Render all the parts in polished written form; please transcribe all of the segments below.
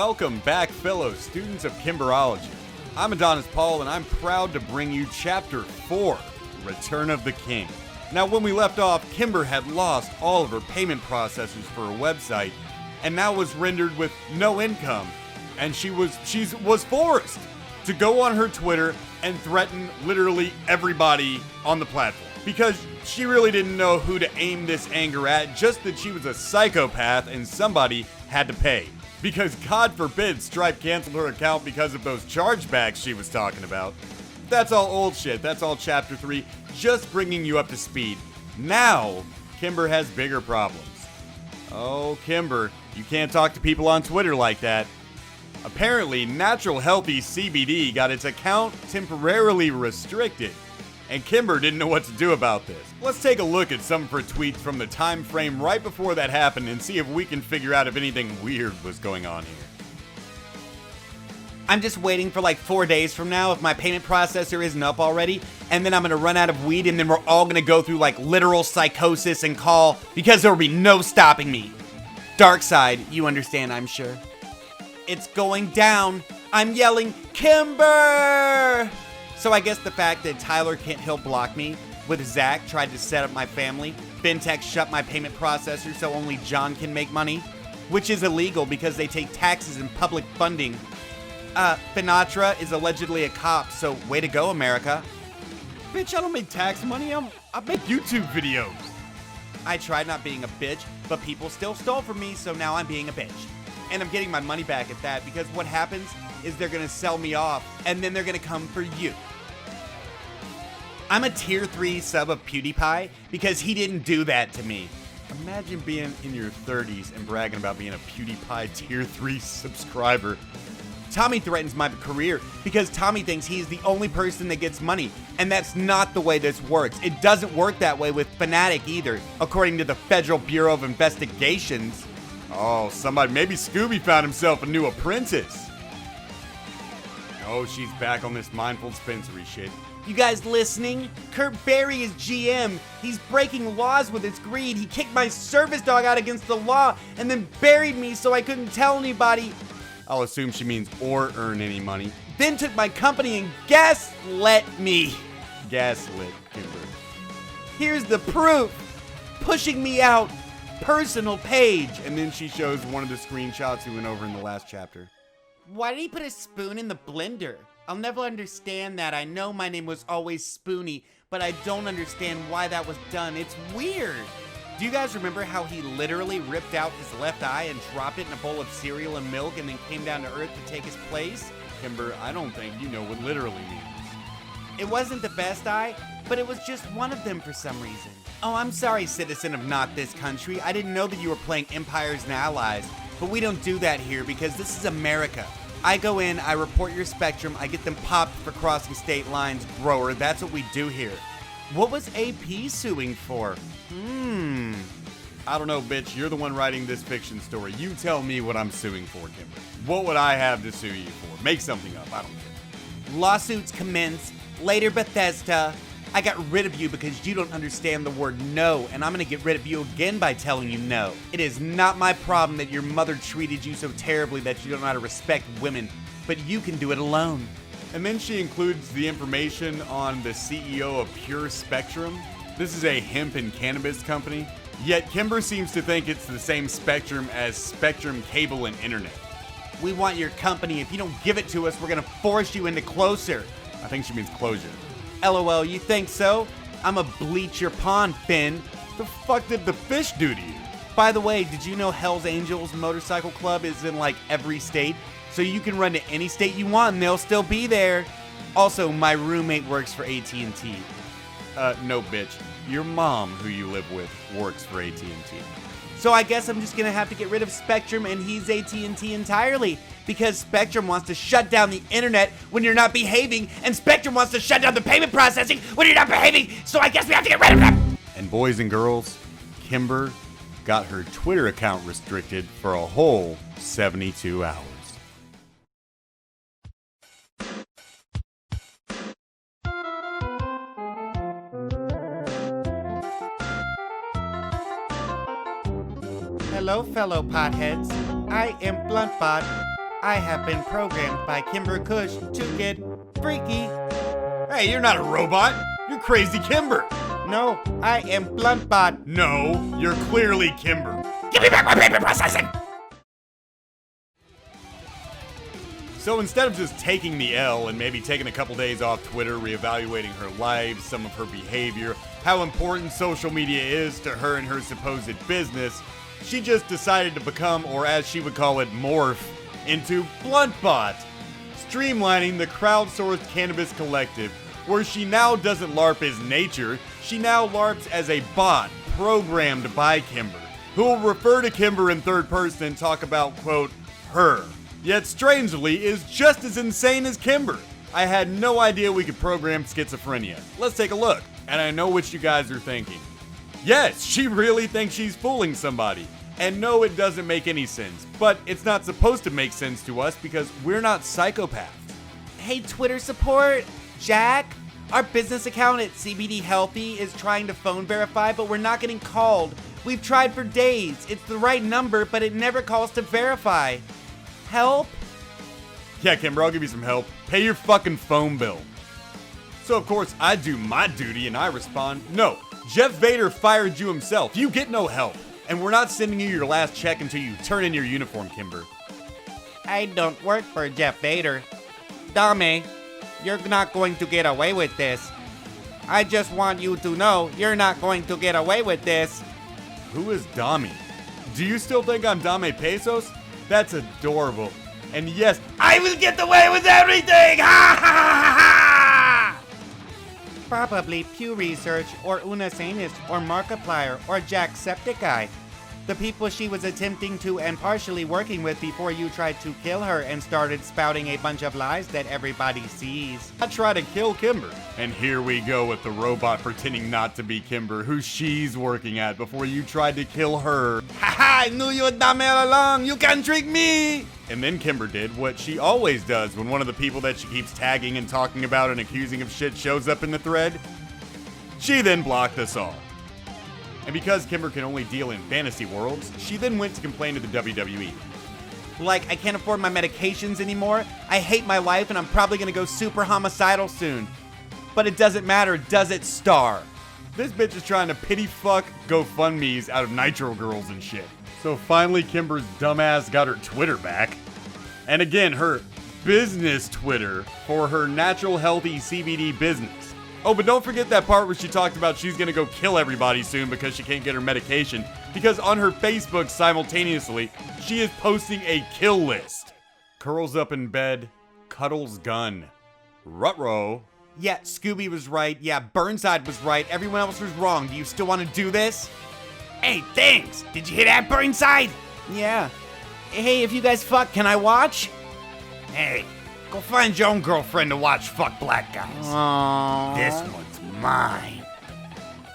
welcome back, fellow students of Kimberology. I'm Adonis Paul, and I'm proud to bring you Chapter 4, Return of the King. Now, when we left off, Kimber had lost all of her payment processors for her website, and now was rendered with no income, and she was forced to go on her Twitter and threaten literally everybody on the platform, because she really didn't know who to aim this anger at, just that she was a psychopath and somebody had to pay. Because God forbid Stripe canceled her account because of those chargebacks she was talking about. That's all old shit. That's all Chapter 3, just bringing you up to speed. Now, Kimber has bigger problems. Oh, Kimber, you can't talk to people on Twitter like that. Apparently, Natural Healthy CBD got its account temporarily restricted, and Kimber didn't know what to do about this. Let's take a look at some of her tweets from the time frame right before that happened and see if we can figure out if anything weird was going on here. I'm just waiting for like 4 days from now if my payment processor isn't up already, and then I'm gonna run out of weed, and then we're all gonna go through like literal psychosis and call because there will be no stopping me. Dark side, you understand, I'm sure. It's going down. I'm yelling, Kimber! So I guess the fact that Tyler can't help block me, with Zach tried to set up my family, FinTech shut my payment processor so only John can make money, which is illegal because they take taxes and public funding. Finatra is allegedly a cop, so way to go, America. Bitch, I don't make tax money, I make YouTube videos. I tried not being a bitch, but people still stole from me, so now I'm being a bitch. And I'm getting my money back at that, because what happens is they're gonna sell me off, and then they're gonna come for you. I'm a tier 3 sub of PewDiePie because he didn't do that to me. Imagine being in your 30s and bragging about being a PewDiePie tier 3 subscriber. Tommy threatens my career because Tommy thinks he's the only person that gets money, and that's not the way this works. It doesn't work that way with Fanatic either, according to the Federal Bureau of Investigations. Oh, maybe Scooby found himself a new apprentice. Oh, she's back on this mindful dispensory shit. You guys listening? Kurt Berry is GM. He's breaking laws with his greed. He kicked my service dog out against the law and then buried me so I couldn't tell anybody. I'll assume she means or earn any money. Then took my company and gaslit me. Gaslit, Kimber. Here's the proof. Pushing me out. Personal page. And then she shows one of the screenshots we went over in the last chapter. Why did he put a spoon in the blender? I'll never understand that. I know my name was always Spoony, but I don't understand why that was done. It's weird. Do you guys remember how he literally ripped out his left eye and dropped it in a bowl of cereal and milk and then came down to Earth to take his place? Kimber, I don't think you know what literally means. It wasn't the best eye, but it was just one of them for some reason. Oh, I'm sorry, citizen of not this country. I didn't know that you were playing Empires and Allies, but we don't do that here because this is America. I go in, I report your spectrum, I get them popped for crossing state lines, grower. That's what we do here. What was AP suing for? I don't know, bitch. You're the one writing this fiction story. You tell me what I'm suing for, Kimber. What would I have to sue you for? Make something up. I don't care. Lawsuits commence. Later, Bethesda. I got rid of you because you don't understand the word no, and I'm gonna get rid of you again by telling you no. It is not my problem that your mother treated you so terribly that you don't know how to respect women, but you can do it alone. And then she includes the information on the CEO of Pure Spectrum. This is a hemp and cannabis company. Yet Kimber seems to think it's the same spectrum as Spectrum Cable and Internet. We want your company. If you don't give it to us, we're gonna force you into closer. I think she means closure. LOL, you think so? I'ma bleach your pond, Finn. The fuck did the fish do to you? By the way, did you know Hell's Angels Motorcycle Club is in like every state? So you can run to any state you want and they'll still be there. Also, my roommate works for AT&T. No, bitch. Your mom, who you live with, works for AT&T. So I guess I'm just gonna have to get rid of Spectrum and he's AT&T entirely, because Spectrum wants to shut down the internet when you're not behaving, and Spectrum wants to shut down the payment processing when you're not behaving, so I guess we have to get rid of them! And boys and girls, Kimber got her Twitter account restricted for a whole 72 hours. Hello, fellow potheads. I am Bluntbot. I have been programmed by Kimber Kush to get freaky. Hey, you're not a robot. You're crazy Kimber. No, I am Bluntbot. No, you're clearly Kimber. Give me back my payment processing! So instead of just taking the L and maybe taking a couple days off Twitter, reevaluating her life, some of her behavior, how important social media is to her and her supposed business, she just decided to become, or as she would call it, morph, into Bluntbot, streamlining the crowdsourced cannabis collective, where she now doesn't LARP as nature, she now LARPs as a bot programmed by Kimber, who will refer to Kimber in third person and talk about, quote, her. Yet strangely is just as insane as Kimber. I had no idea we could program schizophrenia. Let's take a look. And I know what you guys are thinking. Yes, she really thinks she's fooling somebody. And no, it doesn't make any sense. But it's not supposed to make sense to us because we're not psychopaths. Hey, Twitter support, Jack. Our business account at CBD Healthy is trying to phone verify, but we're not getting called. We've tried for days. It's the right number, but it never calls to verify. Help? Yeah, Kimber, I'll give you some help. Pay your fucking phone bill. So of course I do my duty and I respond, no, Jeff Vader fired you himself. You get no help. And we're not sending you your last check until you turn in your uniform, Kimber. I don't work for Jeff Vader. Dame, you're not going to get away with this. I just want you to know you're not going to get away with this. Who is Dami? Do you still think I'm Dame Pesos? That's adorable. And yes, I will get away with everything! Ha ha ha ha! Probably Pew Research or Una Sanus or Markiplier or Jacksepticeye. The people she was attempting to and partially working with before you tried to kill her and started spouting a bunch of lies that everybody sees. I try to kill Kimber. And here we go with the robot pretending not to be Kimber, who she's working at before you tried to kill her. Haha, I knew you would Dame all along. You can't trick me. And then Kimber did what she always does when one of the people that she keeps tagging and talking about and accusing of shit shows up in the thread. She then blocked us all. And because Kimber can only deal in fantasy worlds, she then went to complain to the WWE. Like, I can't afford my medications anymore, I hate my life, and I'm probably gonna go super homicidal soon. But it doesn't matter, does it, Star? This bitch is trying to pity fuck GoFundMes out of Nitro Girls and shit. So finally Kimber's dumbass got her Twitter back. And again, her business Twitter for her natural healthy CBD business. Oh, but don't forget that part where she talked about she's gonna go kill everybody soon because she can't get her medication. Because on her Facebook simultaneously, she is posting a kill list. Curls up in bed, cuddles gun. Rutrow. Yeah, Scooby was right. Yeah, Burnside was right. Everyone else was wrong. Do you still want to do this? Hey, thanks! Did you hear that, Burnside? Yeah. Hey, if you guys fuck, can I watch? Hey, go find your own girlfriend to watch fuck black guys. Aww. This one's mine.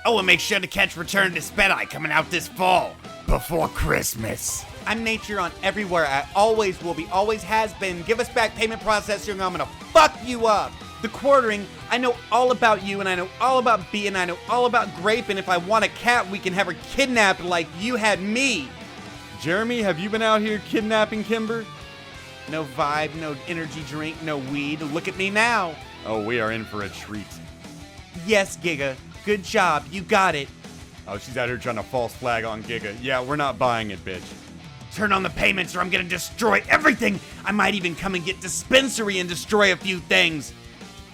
Oh, and make sure to catch Return to Sped-Eye coming out this fall, before Christmas. I'm nature on everywhere. I always will be, always has been. Give us back payment processing, I'm gonna fuck you up. The quartering, I know all about you, and I know all about B, and I know all about Grape, and if I want a cat, we can have her kidnapped like you had me. Jeremy, have you been out here kidnapping Kimber? No vibe, no energy drink, no weed. Look at me now. Oh, we are in for a treat. Yes, Giga. Good job. You got it. Oh, she's out here trying to false flag on Giga. Yeah, we're not buying it, bitch. Turn on the payments or I'm gonna destroy everything. I might even come and get Dispensary and destroy a few things.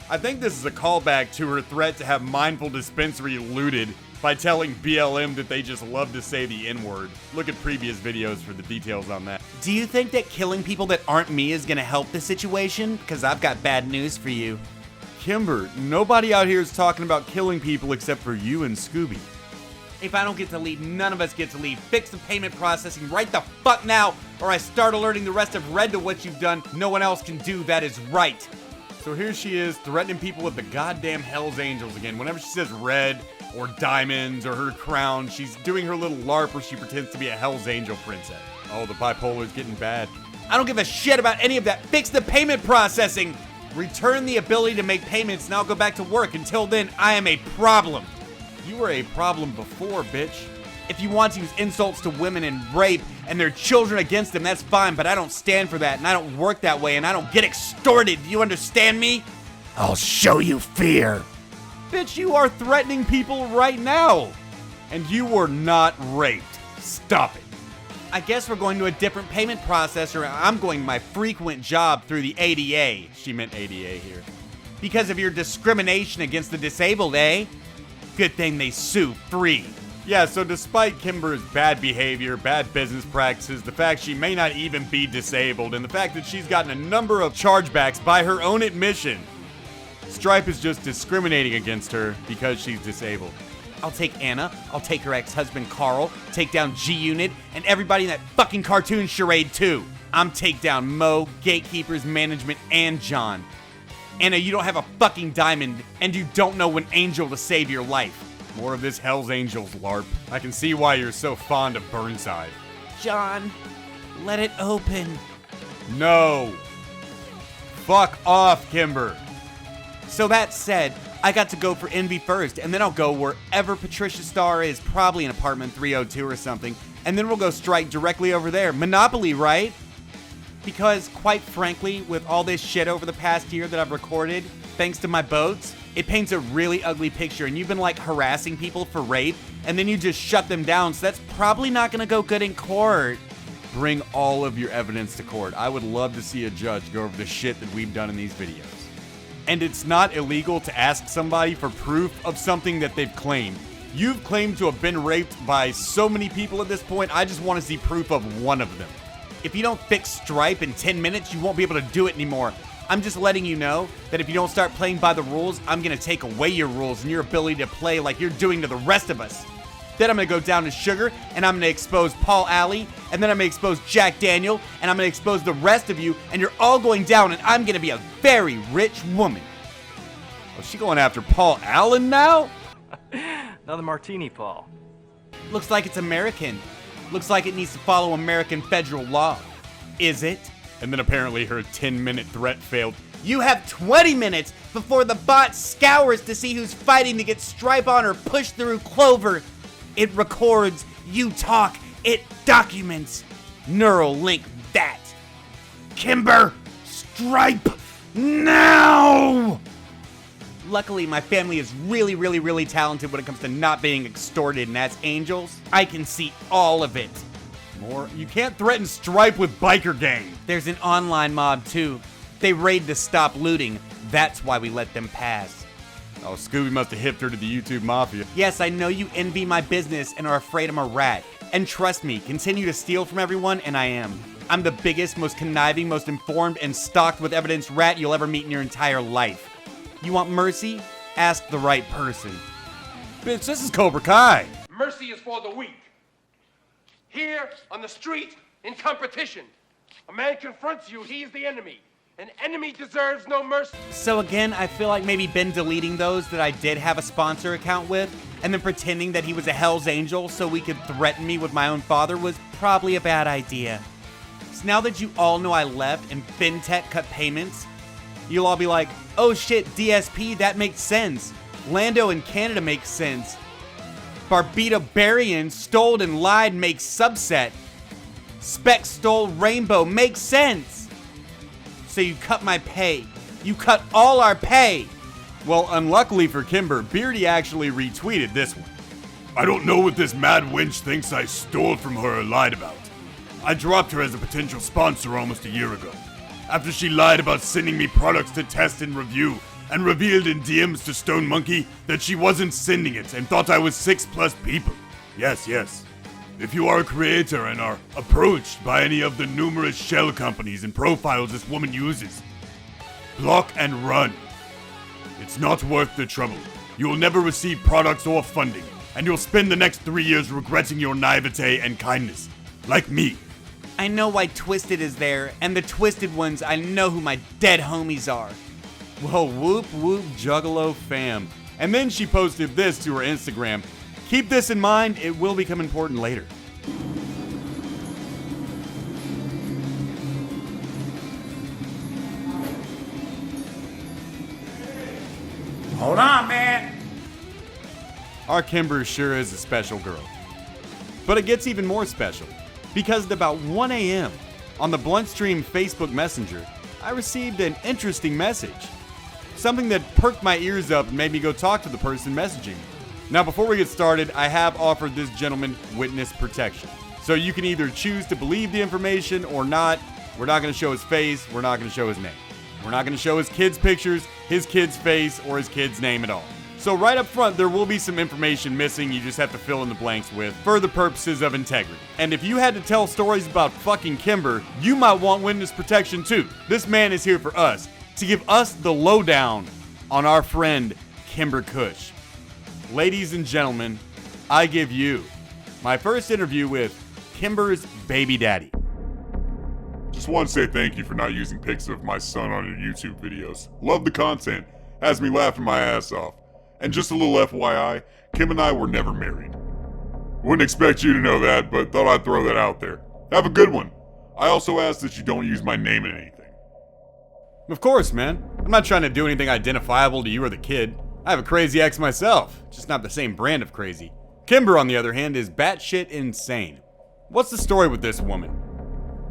I think this is a callback to her threat to have Mindful Dispensary looted by telling BLM that they just love to say the N-word. Look at previous videos for the details on that. Do you think that killing people that aren't me is gonna help the situation? Because I've got bad news for you. Kimber, nobody out here is talking about killing people except for you and Scooby. If I don't get to leave, none of us get to leave. Fix the payment processing right the fuck now, or I start alerting the rest of Red to what you've done. No one else can do that is right. So here she is, threatening people with the goddamn Hell's Angels again. Whenever she says red, or diamonds, or her crown, she's doing her little LARP where she pretends to be a Hell's Angel princess. Oh, the bipolar's getting bad. I don't give a shit about any of that. Fix the payment processing. Return the ability to make payments, and I'll go back to work. Until then, I am a problem. You were a problem before, bitch. If you want to use insults to women and rape and their children against them, that's fine, but I don't stand for that, and I don't work that way, and I don't get extorted. Do you understand me? I'll show you fear. Bitch, you are threatening people right now. And you were not raped. Stop it. I guess we're going to a different payment processor. I'm going to my frequent job through the ADA. She meant ADA here. Because of your discrimination against the disabled, eh? Good thing they sue free. Yeah, so despite Kimber's bad behavior, bad business practices, the fact she may not even be disabled, and the fact that she's gotten a number of chargebacks by her own admission, Stripe is just discriminating against her because she's disabled. I'll take Anna, I'll take her ex-husband Carl, take down G-Unit, and everybody in that fucking cartoon charade too. I'm take down Mo, Gatekeepers, Management, and John. Anna, you don't have a fucking diamond, and you don't know when angel to save your life. More of this Hell's Angels LARP. I can see why you're so fond of Burnside. John, let it open. No. Fuck off, Kimber. So that said, I got to go for Envy first, and then I'll go wherever Patricia Starr is, probably in apartment 302 or something, and then we'll go strike directly over there. Monopoly, right? Because, quite frankly, with all this shit over the past year that I've recorded, thanks to my boats, it paints a really ugly picture, and you've been like harassing people for rape, and then you just shut them down, so that's probably not gonna go good in court. Bring all of your evidence to court. I would love to see a judge go over the shit that we've done in these videos. And it's not illegal to ask somebody for proof of something that they've claimed. You've claimed to have been raped by so many people at this point, I just want to see proof of one of them. If you don't fix Stripe in 10 minutes, you won't be able to do it anymore. I'm just letting you know that if you don't start playing by the rules, I'm gonna take away your rules and your ability to play like you're doing to the rest of us. Then I'm gonna go down to Sugar, and I'm gonna expose Paul Alley, and then I'm gonna expose Jack Daniel, and I'm gonna expose the rest of you, and you're all going down, and I'm gonna be a very rich woman. Oh, she going after Paul Allen now? Another martini, Paul. Looks like it's American. Looks like it needs to follow American federal law. Is it? And then apparently her 10-minute threat failed. You have 20 minutes before the bot scours to see who's fighting to get Stripe on or push through Clover. It records, you talk, it documents. Neural link that. Kimber, Stripe, now! Luckily, my family is really talented when it comes to not being extorted, and that's angels. I can see all of it. More? You can't threaten Stripe with biker gang. There's an online mob too. They raid to stop looting. That's why we let them pass. Oh, Scooby must have hipped her to the YouTube Mafia. Yes, I know you envy my business and are afraid I'm a rat. And trust me, continue to steal from everyone, and I am. I'm the biggest, most conniving, most informed, and stocked with evidence rat you'll ever meet in your entire life. You want mercy? Ask the right person. Bitch, this is Cobra Kai. Mercy is for the weak. Here, on the street, in competition, a man confronts you, he's the enemy. An enemy deserves no mercy. So again, I feel like maybe Ben deleting those that I did have a sponsor account with, and then pretending that he was a Hell's Angel so he could threaten me with my own father was probably a bad idea. So now that you all know I left and FinTech cut payments, you'll all be like, oh shit, DSP, that makes sense. Lando in Canada makes sense. Beardbarian stole and lied makes subset. Spec stole Rainbow makes sense. So you cut my pay. You cut all our pay. Well, unluckily for Kimber, Beardy actually retweeted this one. I don't know what this mad wench thinks I stole from her or lied about. I dropped her as a potential sponsor almost a year ago, after she lied about sending me products to test and review, and revealed in DMs to Stone Monkey that she wasn't sending it and thought I was 6+ people. Yes. If you are a creator and are approached by any of the numerous shell companies and profiles this woman uses, block and run. It's not worth the trouble. You will never receive products or funding, and you'll spend the next 3 years regretting your naivete and kindness. Like me. I know why Twisted is there, and the Twisted ones, I know who my dead homies are. Well, whoop whoop juggalo fam. And then she posted this to her Instagram. Keep this in mind, it will become important later. Hold on, man. Our Kimber sure is a special girl. But it gets even more special, because at about 1 a.m. on the Bluntstream Facebook Messenger, I received an interesting message. Something that perked my ears up and made me go talk to the person messaging me. Now, before we get started, I have offered this gentleman witness protection. So you can either choose to believe the information or not. We're not going to show his face. We're not going to show his name. We're not going to show his kids' pictures, his kid's face, or his kid's name at all. So right up front, there will be some information missing you just have to fill in the blanks with for the purposes of integrity. And if you had to tell stories about fucking Kimber, you might want witness protection too. This man is here for us, to give us the lowdown on our friend Kimber Kush. Ladies and gentlemen, I give you my first interview with Kimber's baby daddy. Just want to say thank you for not using pics of my son on your YouTube videos. Love the content. Has me laughing my ass off. And just a little FYI, Kim and I were never married. Wouldn't expect you to know that, but thought I'd throw that out there. Have a good one. I also ask that you don't use my name in anything. Of course, man. I'm not trying to do anything identifiable to you or the kid. I have a crazy ex myself, just not the same brand of crazy. Kimber, on the other hand, is batshit insane. What's the story with this woman?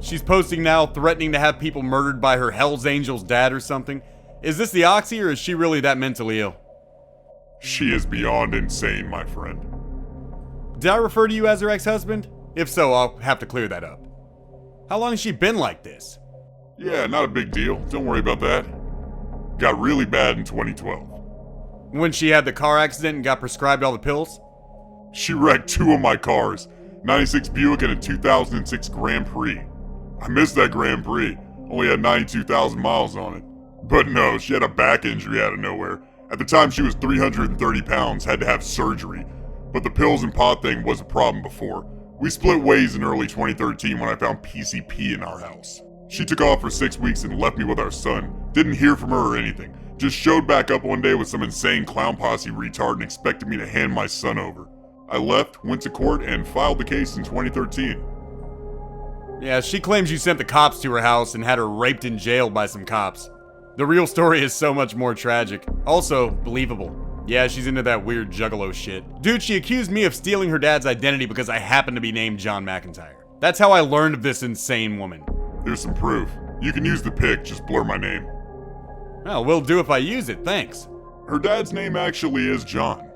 She's posting now, threatening to have people murdered by her Hell's Angels dad or something. Is this the oxy, or is she really that mentally ill? She is beyond insane, my friend. Did I refer to you as her ex-husband? If so, I'll have to clear that up. How long has she been like this? Yeah, not a big deal. Don't worry about that. Got really bad in 2012. When she had the car accident and got prescribed all the pills? She wrecked 2 of my cars, 96 Buick and a 2006 Grand Prix. I missed that Grand Prix, only had 92,000 miles on it. But no, she had a back injury out of nowhere. At the time she was 330 pounds, had to have surgery. But the pills and pot thing was a problem before. We split ways in early 2013 when I found PCP in our house. She took off for 6 weeks and left me with our son. Didn't hear from her or anything. Just showed back up one day with some insane clown posse retard and expected me to hand my son over. I left, went to court, and filed the case in 2013. Yeah, she claims you sent the cops to her house and had her raped and jailed by some cops. The real story is so much more tragic. Also, believable. Yeah, she's into that weird juggalo shit. Dude, she accused me of stealing her dad's identity because I happen to be named John McIntyre. That's how I learned of this insane woman. There's some proof. You can use the pic, just blur my name. Well, will do if I use it, thanks. Her dad's name actually is John.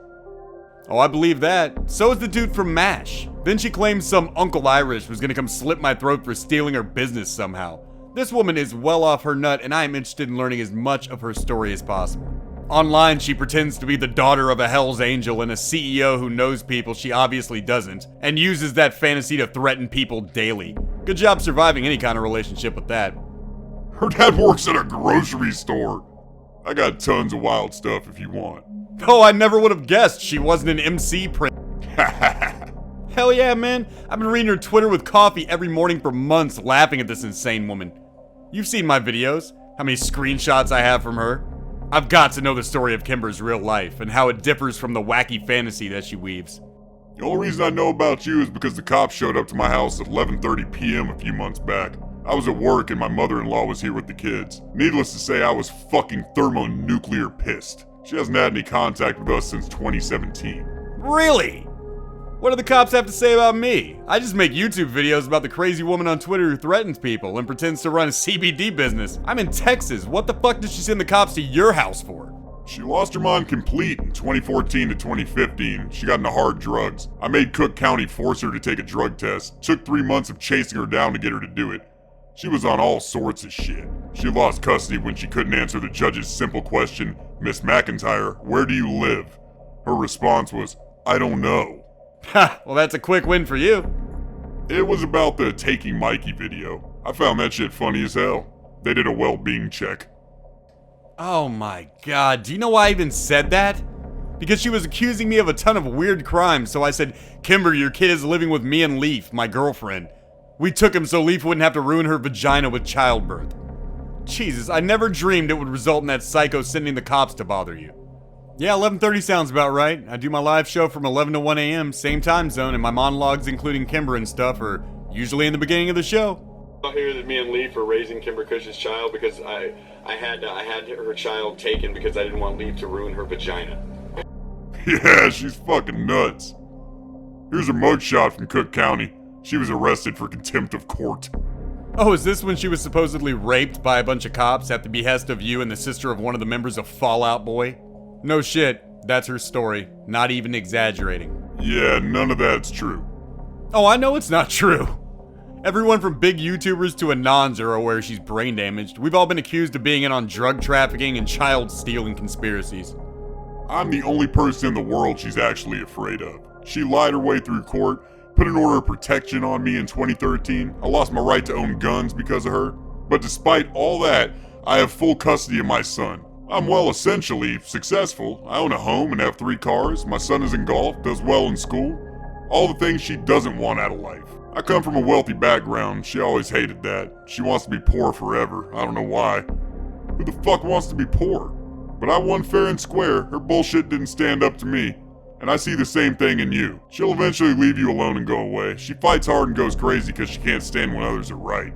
Oh, I believe that. So is the dude from MASH. Then she claims some Uncle Irish was gonna come slit my throat for stealing her business somehow. This woman is well off her nut, and I am interested in learning as much of her story as possible. Online, she pretends to be the daughter of a Hell's Angel and a CEO who knows people she obviously doesn't, and uses that fantasy to threaten people daily. Good job surviving any kind of relationship with that. Her dad works at a grocery store. I got tons of wild stuff if you want. Oh, I never would have guessed she wasn't an MC print. Hell yeah, man. I've been reading her Twitter with coffee every morning for months, laughing at this insane woman. You've seen my videos, how many screenshots I have from her. I've got to know the story of Kimber's real life and how it differs from the wacky fantasy that she weaves. The only reason I know about you is because the cops showed up to my house at 11:30 p.m. a few months back. I was at work and my mother-in-law was here with the kids. Needless to say, I was fucking thermonuclear pissed. She hasn't had any contact with us since 2017. Really? What do the cops have to say about me? I just make YouTube videos about the crazy woman on Twitter who threatens people and pretends to run a CBD business. I'm in Texas. What the fuck did she send the cops to your house for? She lost her mind complete in 2014 to 2015. She got into hard drugs. I made Cook County force her to take a drug test. Took 3 months of chasing her down to get her to do it. She was on all sorts of shit. She lost custody when she couldn't answer the judge's simple question, "Miss McIntyre, where do you live?" Her response was, "I don't know." Ha, well that's a quick win for you. It was about the Taking Mikey video. I found that shit funny as hell. They did a well-being check. Oh my god, do you know why I even said that? Because she was accusing me of a ton of weird crimes, so I said, "Kimber, your kid is living with me and Leaf, my girlfriend. We took him so Leaf wouldn't have to ruin her vagina with childbirth." Jesus, I never dreamed it would result in that psycho sending the cops to bother you. Yeah, 11:30 sounds about right. I do my live show from 11 to 1 a.m., same time zone, and my monologues, including Kimber and stuff, are usually in the beginning of the show. Out here that me and Leaf are raising Kimber Kush's child because I had her child taken because I didn't want Leaf to ruin her vagina. Yeah, she's fucking nuts. Here's her mugshot from Cook County. She was arrested for contempt of court. Oh, is this when she was supposedly raped by a bunch of cops at the behest of you and the sister of one of the members of Fall Out Boy? No shit, that's her story. Not even exaggerating. Yeah, none of that's true. Oh, I know it's not true. Everyone from big YouTubers to Anons are aware she's brain damaged. We've all been accused of being in on drug trafficking and child stealing conspiracies. I'm the only person in the world she's actually afraid of. She lied her way through court, put an order of protection on me in 2013. I lost my right to own guns because of her. But despite all that, I have full custody of my son. I'm essentially successful. I own a home and have 3 cars. My son is in golf, does well in school. All the things she doesn't want out of life. I come from a wealthy background. She always hated that. She wants to be poor forever. I don't know why. Who the fuck wants to be poor? But I won fair and square. Her bullshit didn't stand up to me. And I see the same thing in you. She'll eventually leave you alone and go away. She fights hard and goes crazy because she can't stand when others are right.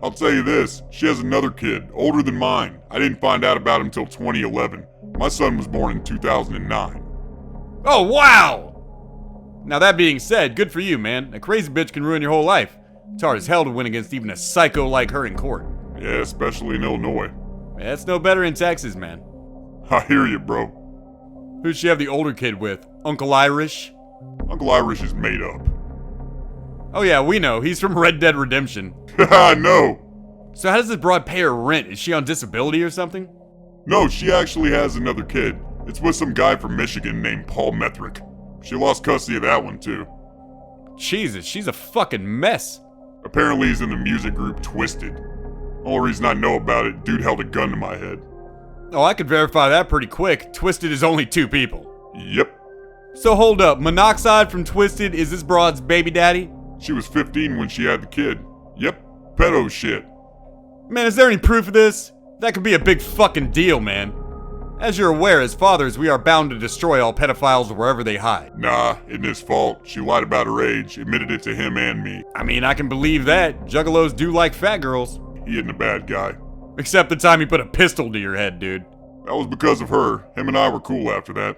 I'll tell you this, she has another kid, older than mine. I didn't find out about him until 2011. My son was born in 2009. Oh, wow! Now that being said, good for you, man. A crazy bitch can ruin your whole life. It's hard as hell to win against even a psycho like her in court. Yeah, especially in Illinois. Yeah, it's no better in Texas, man. I hear you, bro. Who'd she have the older kid with? Uncle Irish? Uncle Irish is made up. Oh yeah, we know. He's from Red Dead Redemption. Haha, no! So how does this broad pay her rent? Is she on disability or something? No, she actually has another kid. It's with some guy from Michigan named Paul Methrick. She lost custody of that one, too. Jesus, she's a fucking mess. Apparently he's in the music group Twisted. Only reason I know about it, dude held a gun to my head. Oh, I could verify that pretty quick. Twisted is only 2 people. Yep. So hold up, Monoxide from Twisted is this broad's baby daddy? She was 15 when she had the kid. Yep, pedo shit. Man, is there any proof of this? That could be a big fucking deal, man. As you're aware, as fathers, we are bound to destroy all pedophiles wherever they hide. Nah, isn't his fault. She lied about her age, admitted it to him and me. I mean, I can believe that. Juggalos do like fat girls. He isn't a bad guy. Except the time he put a pistol to your head, dude. That was because of her. Him and I were cool after that.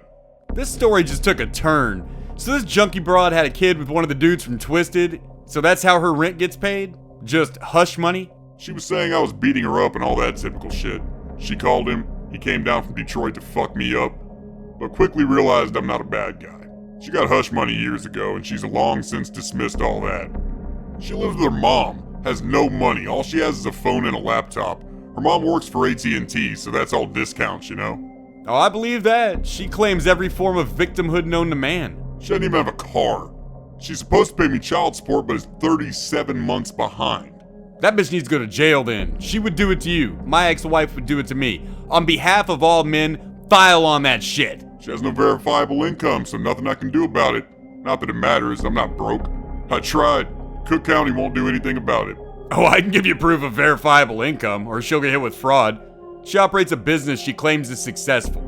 This story just took a turn. So this junkie broad had a kid with one of the dudes from Twisted, so that's how her rent gets paid? Just hush money? She was saying I was beating her up and all that typical shit. She called him, he came down from Detroit to fuck me up, but quickly realized I'm not a bad guy. She got hush money years ago and she's long since dismissed all that. She lives with her mom, has no money, all she has is a phone and a laptop. Her mom works for AT&T, so that's all discounts, you know? Oh, I believe that. She claims every form of victimhood known to man. She doesn't even have a car. She's supposed to pay me child support, but is 37 months behind. That bitch needs to go to jail then. She would do it to you. My ex-wife would do it to me. On behalf of all men, file on that shit. She has no verifiable income, so nothing I can do about it. Not that it matters, I'm not broke. I tried. Cook County won't do anything about it. Oh, I can give you proof of verifiable income, or she'll get hit with fraud. She operates a business she claims is successful.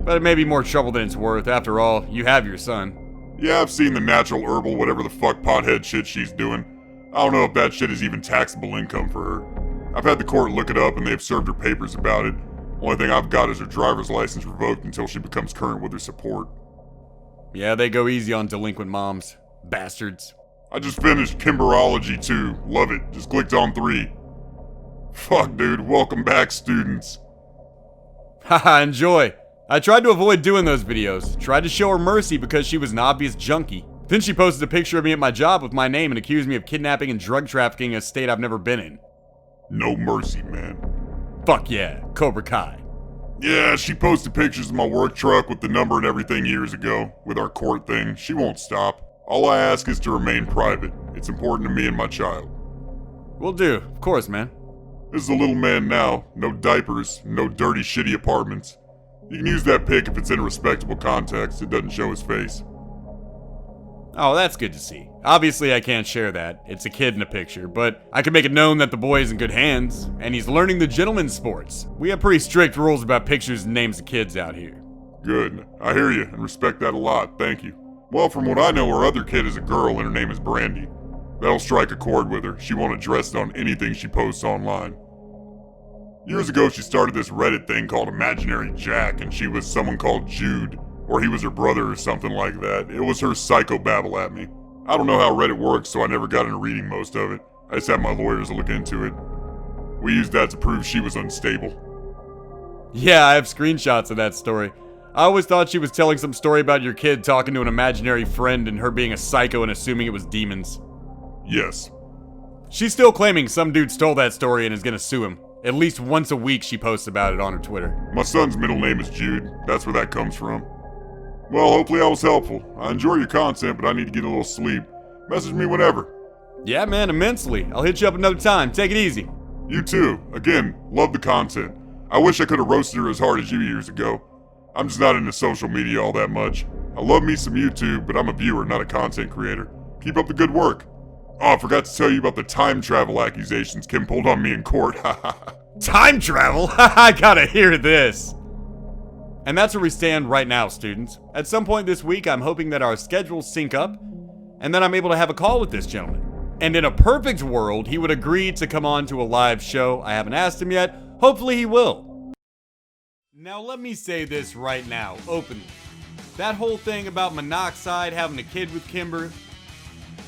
But it may be more trouble than it's worth. After all, you have your son. Yeah, I've seen the natural herbal whatever the fuck pothead shit she's doing. I don't know if that shit is even taxable income for her. I've had the court look it up and they've served her papers about it. Only thing I've got is her driver's license revoked until she becomes current with her support. Yeah, they go easy on delinquent moms. Bastards. I just finished Kimberology 2. Love it. Just clicked on 3. Fuck, dude. Welcome back, students. Haha, enjoy. I tried to avoid doing those videos. Tried to show her mercy because she was an obvious junkie. Then she posted a picture of me at my job with my name and accused me of kidnapping and drug trafficking, a state I've never been in. No mercy, man. Fuck yeah, Cobra Kai. Yeah, she posted pictures of my work truck with the number and everything years ago. With our court thing, she won't stop. All I ask is to remain private. It's important to me and my child. Will do, of course, man. This is a little man now. No diapers, no dirty, shitty apartments. You can use that pic if it's in a respectable context. It doesn't show his face. Oh, that's good to see. Obviously, I can't share that. It's a kid in a picture, but I can make it known that the boy is in good hands, and he's learning the gentleman's sports. We have pretty strict rules about pictures and names of kids out here. Good. I hear you and respect that a lot. Thank you. Well, from what I know, her other kid is a girl and her name is Brandy. That'll strike a chord with her. She won't address it on anything she posts online. Years ago, she started this Reddit thing called Imaginary Jack, and she was someone called Jude. Or he was her brother or something like that. It was her psychobabble at me. I don't know how Reddit works, so I never got into reading most of it. I just had my lawyers look into it. We used that to prove she was unstable. Yeah, I have screenshots of that story. I always thought she was telling some story about your kid talking to an imaginary friend and her being a psycho and assuming it was demons. Yes. She's still claiming some dude stole that story and is gonna sue him. At least once a week she posts about it on her Twitter. My son's middle name is Jude. That's where that comes from. Well, hopefully I was helpful. I enjoy your content, but I need to get a little sleep. Message me whenever. Yeah, man, immensely. I'll hit you up another time. Take it easy. You too. Again, love the content. I wish I could have roasted her as hard as you years ago. I'm just not into social media all that much. I love me some YouTube, but I'm a viewer, not a content creator. Keep up the good work. Oh, I forgot to tell you about the time travel accusations Kim pulled on me in court. Time travel? I gotta hear this. And that's where we stand right now, students. At some point this week, I'm hoping that our schedules sync up, and that I'm able to have a call with this gentleman. And in a perfect world, he would agree to come on to a live show. I haven't asked him yet. Hopefully he will. Now let me say this right now, openly. That whole thing about Monoxide having a kid with Kimber,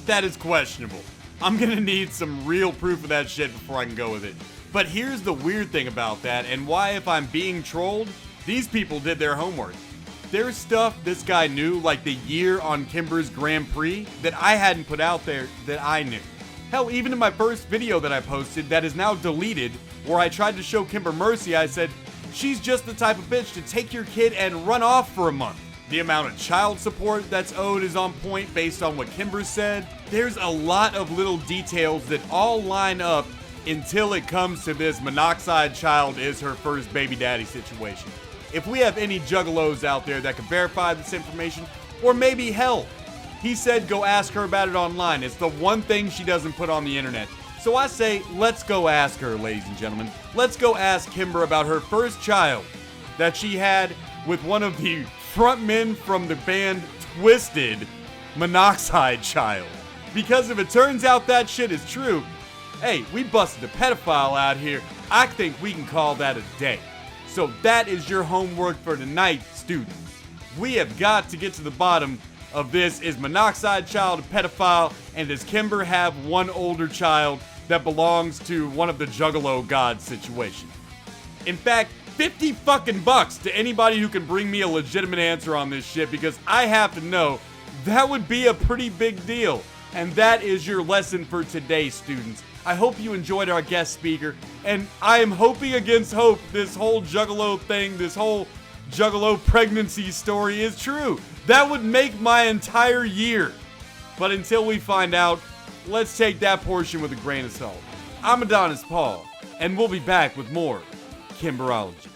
that is questionable. I'm gonna need some real proof of that shit before I can go with it. But here's the weird thing about that, and why, if I'm being trolled, these people did their homework. There's stuff this guy knew, like the year on Kimber's Grand Prix, that I hadn't put out there that I knew. Hell, even in my first video that I posted that is now deleted, where I tried to show Kimber mercy, I said, she's just the type of bitch to take your kid and run off for a month. The amount of child support that's owed is on point based on what Kimber said. There's a lot of little details that all line up until it comes to this Monoxide child is her first baby daddy situation. If we have any juggalos out there that can verify this information, or maybe hell, he said go ask her about it online. It's the one thing she doesn't put on the internet. So I say, let's go ask her, ladies and gentlemen. Let's go ask Kimber about her first child that she had with one of the frontmen from the band Twisted, Monoxide child. Because if it turns out that shit is true, hey, we busted a pedophile out here. I think we can call that a day. So that is your homework for tonight, students. We have got to get to the bottom of this. Is Monoxide child a pedophile? And does Kimber have one older child that belongs to one of the Juggalo gods situation? In fact, 50 fucking bucks to anybody who can bring me a legitimate answer on this shit, because I have to know. That would be a pretty big deal. And that is your lesson for today, students. I hope you enjoyed our guest speaker, and I am hoping against hope this whole Juggalo thing, this whole Juggalo pregnancy story is true. That would make my entire year. But until we find out, let's take that portion with a grain of salt. I'm Adonis Paul, and we'll be back with more Kimberology.